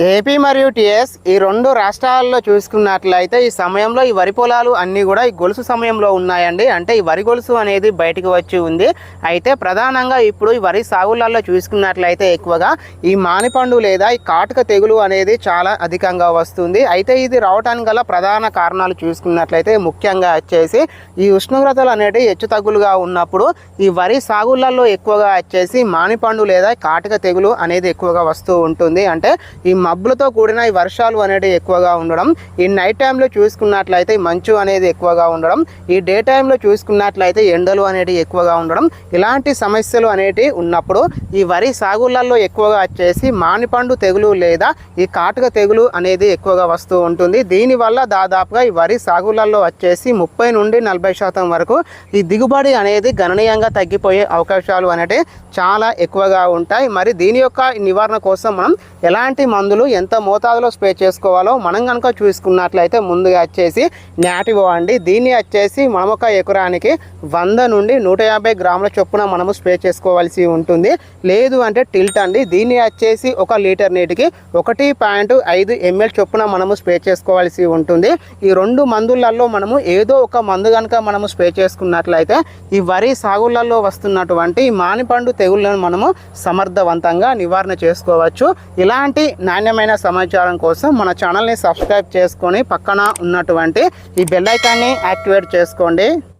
AP మరియు TS ఈ రెండు రాష్ట్రాల్లో చూసుకున్నట్లయితే ఈ సమయంలో ఈ వరి పొలాలు అన్నీ కూడా ఈ గొలుసు సమయంలో ఉన్నాయండి. అంటే ఈ వరి గొలుసు అనేది బయటకు వచ్చి ఉంది. అయితే ప్రధానంగా ఇప్పుడు ఈ వరి సాగులలో చూసుకున్నట్లయితే ఎక్కువగా ఈ మానిపండు లేదా ఈ కాటుక తెగులు అనేది చాలా అధికంగా వస్తుంది. అయితే ఇది రావడానికి గల ప్రధాన కారణాలు చూసుకున్నట్లయితే ముఖ్యంగా వచ్చేసి ఈ ఉష్ణోగ్రతలు అనేవి హెచ్చుతగ్గులుగా ఉన్నప్పుడు ఈ వరి సాగులలో ఎక్కువగా వచ్చేసి మానిపండు లేదా కాటుక తెగులు అనేది ఎక్కువగా వస్తూ ఉంటుంది. అంటే ఈ మబ్బులతో కూడిన ఈ వర్షాలు అనేవి ఎక్కువగా ఉండడం, ఈ నైట్ టైంలో చూసుకున్నట్లయితే మంచు అనేది ఎక్కువగా ఉండడం, ఈ డే టైంలో చూసుకున్నట్లయితే ఎండలు అనేవి ఎక్కువగా ఉండడం, ఇలాంటి సమస్యలు అనేవి ఉన్నప్పుడు ఈ వరి సాగులలో ఎక్కువగా వచ్చేసి మానిపండు తెగులు లేదా ఈ కాటుక తెగులు అనేది ఎక్కువగా వస్తూ ఉంటుంది. దీనివల్ల దాదాపుగా ఈ వరి సాగులలో వచ్చేసి 30 నుండి 40% వరకు ఈ దిగుబడి అనేది గణనీయంగా తగ్గిపోయే అవకాశాలు అనేవి చాలా ఎక్కువగా ఉంటాయి. మరి దీని యొక్క నివారణ కోసం మనం ఎలాంటి మందులు ఎంత మోతాదులో స్ప్రే చేసుకోవాలో మనం కనుక చూసుకున్నట్లయితే ముందుగా వచ్చేసి నాటివో అండి. దీన్ని వచ్చేసి మనం ఒక ఎకరానికి 100 నుండి 150 గ్రాముల చొప్పున మనము స్ప్రే చేసుకోవాల్సి ఉంటుంది. లేదు అంటే టిల్ట్ అండి. దీన్ని వచ్చేసి 1 లీటర్ నీటికి 1.5 ml చొప్పున మనము స్ప్రే చేసుకోవాల్సి ఉంటుంది. ఈ రెండు మందులలో మనము ఏదో ఒక మందు కనుక మనము స్ప్రే చేసుకున్నట్లయితే ఈ వరి సాగులలో వస్తున్నటువంటి మానిపండు తెగుళ్లను మనము సమర్థవంతంగా నివారణ చేసుకోవచ్చు. ఇలాంటి నాణ్యమైన సమాచారం కోసం మన ఛానల్ని సబ్స్క్రైబ్ చేసుకొని పక్కన ఉన్నటువంటి ఈ బెల్ ఐకాన్ని యాక్టివేట్ చేసుకోండి.